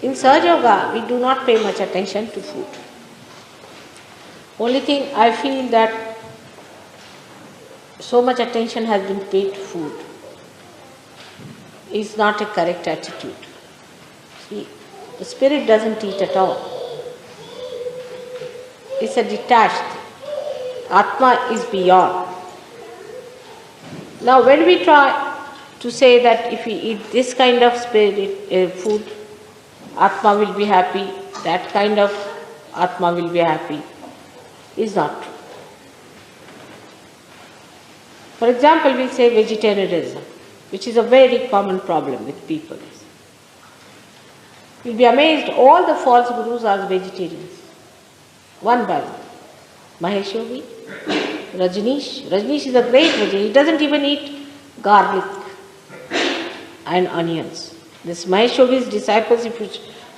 In Sahajayoga, we do not pay much attention to food. Only thing I feel that so much attention has been paid to food is not a correct attitude. See, the spirit doesn't eat at all. It's a detached thing. Atma is beyond. Now when we try to say that if we eat this kind of food, Atma will be happy, that kind of Atma will be happy, is not true. For example, we'll say vegetarianism, which is a very common problem with people. You'll be amazed, all the false gurus are vegetarians. One by one. Mahesh Yogi, Rajneesh. Rajneesh is a great vegetarian. He doesn't even eat garlic and onions. This Mahesh Yogi's disciples, if you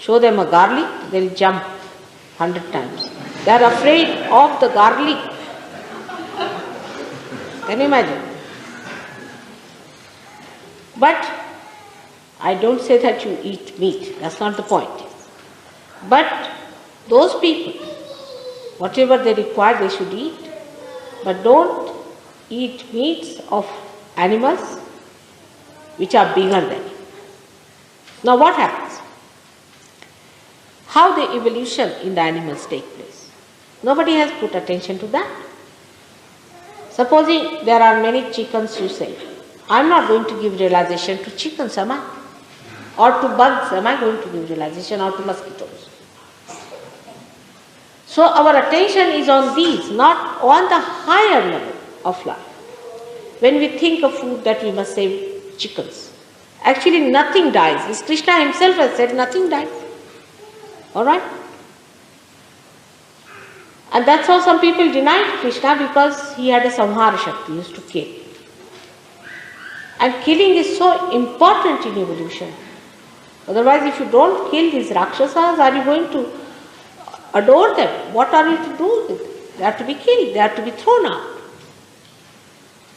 show them a garlic, they'll jump 100 times. They are afraid of the garlic. Can you imagine? But I don't say that you eat meat. That's not the point. But those people, whatever they require, they should eat. But don't eat meats of animals which are bigger than you. Now what happens? How the evolution in the animals take place? Nobody has put attention to that. Supposing there are many chickens, you say, I'm not going to give realization to chickens, am I? Or to bugs, am I going to give realization, or to mosquitoes? So our attention is on these, not on the higher level of life. When we think of food, that we must save chickens. Actually nothing dies. As Krishna himself has said, nothing dies. Alright? And that's how some people denied Krishna, because he had a samhara shakti, he used to kill. And killing is so important in evolution. Otherwise, if you don't kill these Rakshasas, are you going to adore them? What are you to do with them? They are to be killed, they are to be thrown out.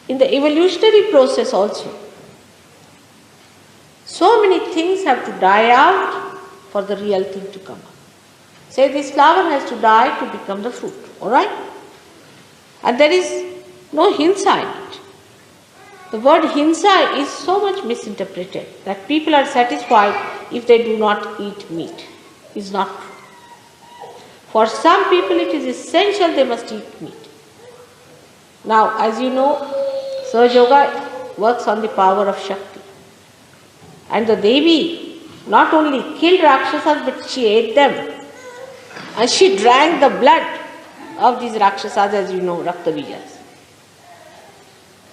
In the evolutionary process also, so many things have to die out for the real thing to come up. Say this flower has to die to become the fruit, alright? And there is no hinsa in it. The word hinsa is so much misinterpreted that people are satisfied if they do not eat meat. It's not true. For some people it is essential they must eat meat. Now, as you know, Sahaja works on the power of Shakti. And the Devi not only killed Rakshasas, but she ate them. And she drank the blood of these Rakshasas, as you know, Raktabijas.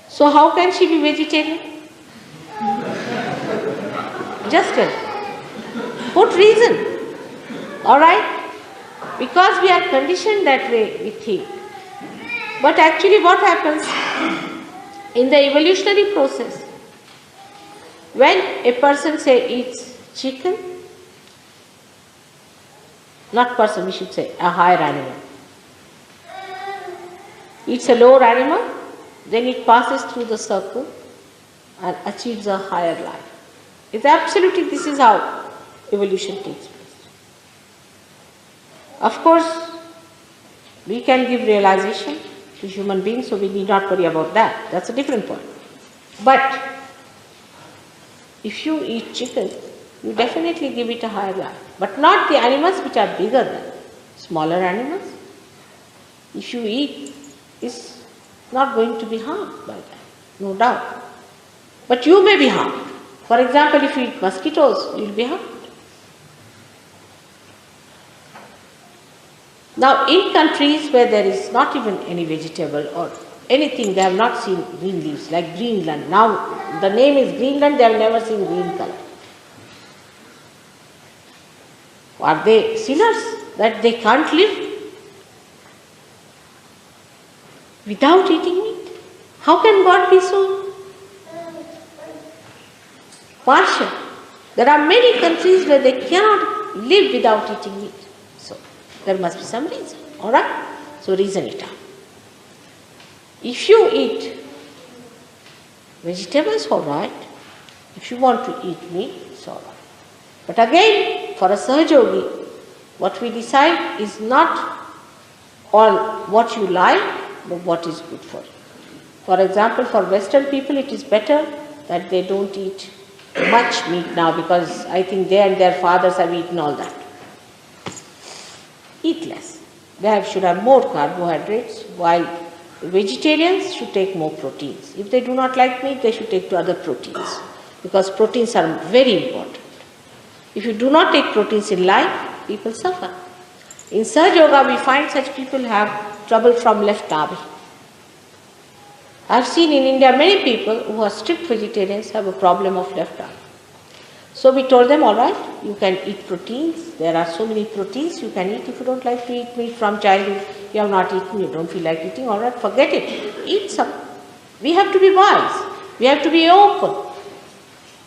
So how can she be vegetarian? Just tell. Put reason. Alright? Because we are conditioned that way, we think. But actually what happens in the evolutionary process, when a person say eats chicken, not person, we should say a higher animal, eats a lower animal, then it passes through the circle and achieves a higher life. It's absolutely, this is how evolution takes place. Of course, we can give realization to human beings, so we need not worry about that. That's a different point. But if you eat chicken, you definitely give it a higher life. But not the animals which are bigger than smaller animals. If you eat, it's not going to be harmed by that, no doubt. But you may be harmed. For example, if you eat mosquitoes, you will be harmed. Now, in countries where there is not even any vegetable or anything, they have not seen green leaves, like Greenland. Now, the name is Greenland, they have never seen green color. Are they sinners that they can't live without eating meat? How can God be so partial? There are many countries where they cannot live without eating meat. So, there must be some reason, alright? So, reason it out. If you eat vegetables, alright. If you want to eat meat, it's alright. But again, for a Sahajogi, what we decide is not all what you like, but what is good for you. For example, for Western people, it is better that they don't eat much meat now, because I think they and their fathers have eaten all that. Eat less. They should have more carbohydrates, while vegetarians should take more proteins. If they do not like meat, they should take to other proteins, because proteins are very important. If you do not take proteins in life, people suffer. In Sahaja we find such people have trouble from left tummy. I have seen in India many people who are strict vegetarians have a problem of left tummy. So we told them, all right, you can eat proteins. There are so many proteins you can eat. If you don't like to eat meat from childhood, you have not eaten, you don't feel like eating, all right, forget it. Eat some. We have to be wise. We have to be open.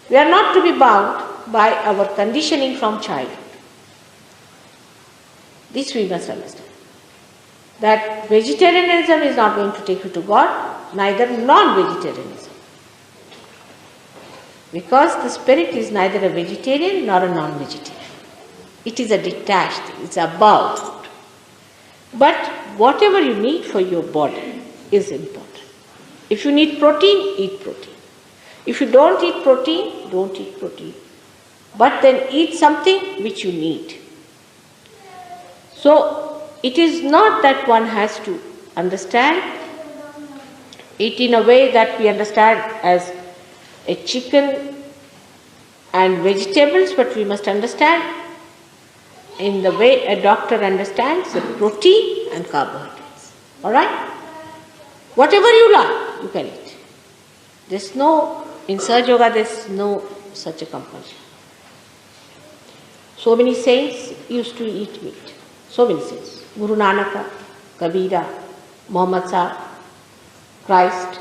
We are not to be bound by our conditioning from childhood. This we must understand. That vegetarianism is not going to take you to God, neither non-vegetarianism. Because the spirit is neither a vegetarian nor a non-vegetarian. It is a detached thing, it's above food. But whatever you need for your body is important. If you need protein, eat protein. If you don't eat protein, don't eat protein. But then eat something which you need. So, it is not that one has to understand it in a way that we understand as a chicken and vegetables, but we must understand in the way a doctor understands the protein and carbohydrates. Alright? Whatever you like, you can eat. There's no, in Sahaja Yoga, there's no such a compulsion. So many saints used to eat meat. So many saints. Guru Nanaka, Kabira, Muhammad Sahib, Christ,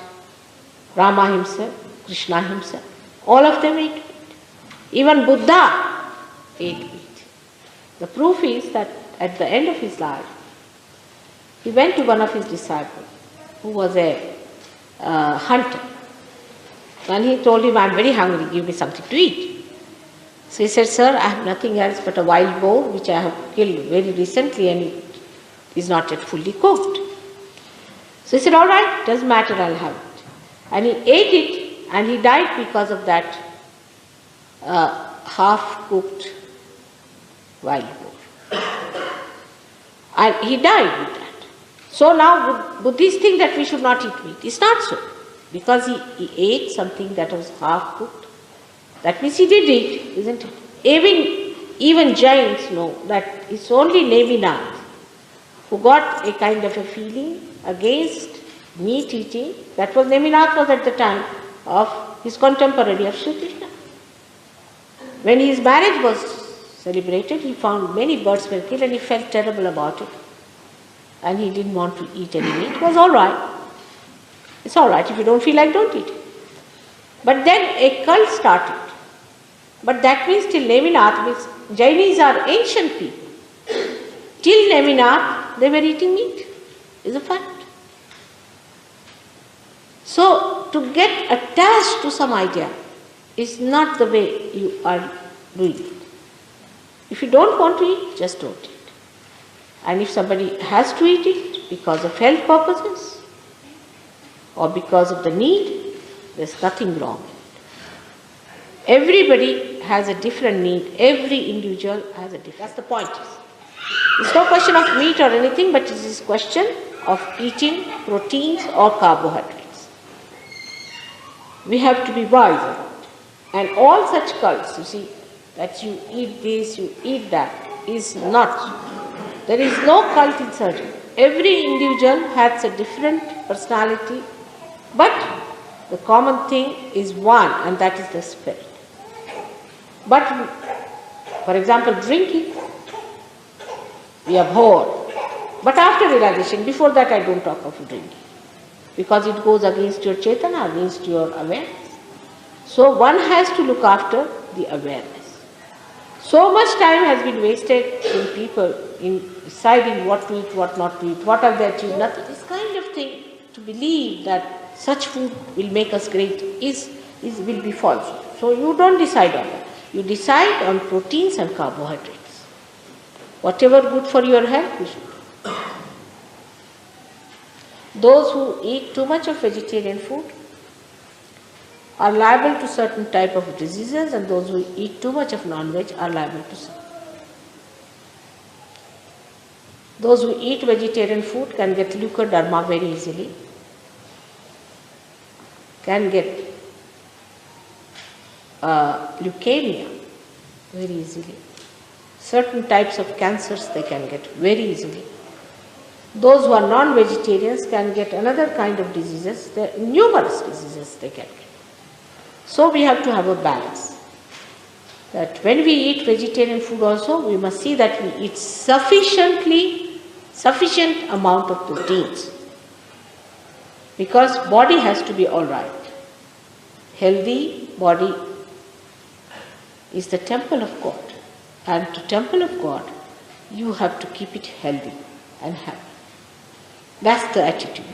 Rama himself, Krishna himself, all of them ate meat. Even Buddha ate meat. The proof is that at the end of his life, he went to one of his disciples, who was a hunter. And he told him, I'm very hungry, give me something to eat. So he said, sir, I have nothing else but a wild boar which I have killed very recently and it is not yet fully cooked. So he said, all right, doesn't matter, I'll have it. And he ate it and he died because of that half-cooked wild boar. And he died with that. So now Buddhists think that we should not eat meat. It's not so. Because he ate something that was half-cooked. That means he did eat, isn't it? Even Jains know that it's only Neminath who got a kind of a feeling against meat eating. That was Neminath was at the time of his contemporary of Sri Krishna. When his marriage was celebrated, he found many birds were killed and he felt terrible about it. And he didn't want to eat any meat. It was all right. It's all right. If you don't feel like, don't eat it. But then a cult started. But that means till Neminath, means Jainis are ancient people. Till Neminath, they were eating meat. Is a fact. So, to get attached to some idea is not the way you are doing it. If you don't want to eat, just don't eat. And if somebody has to eat it because of health purposes or because of the need, there's nothing wrong. Everybody has a different need. Every individual has a different. That's the point. It's no question of meat or anything, but it is a question of eating proteins or carbohydrates. We have to be wise about it. And all such cults, you see, that you eat this, you eat that, is not. There is no cult in surgery. Every individual has a different personality, but the common thing is one, and that is the spirit. But, for example, drinking, we abhor. But after realization, before that I don't talk of drinking, because it goes against your chetana, against your awareness. So one has to look after the awareness. So much time has been wasted in people in deciding what to eat, what not to eat, what have they achieved, nothing. This kind of thing, to believe that such food will make us great will be false. So you don't decide on that. You decide on proteins and carbohydrates. Whatever good for your health, we should do. Those who eat too much of vegetarian food are liable to certain type of diseases, and those who eat too much of non-veg are liable to some. Those who eat vegetarian food can get leukoderma very easily, can get leukemia very easily. Certain types of cancers they can get very easily. Those who are non-vegetarians can get another kind of diseases. There are numerous diseases they can get. So we have to have a balance. That when we eat vegetarian food also, we must see that we eat sufficient amount of proteins. Because body has to be all right. Healthy body is the temple of God. And to temple of God, you have to keep it healthy and happy. That's the attitude.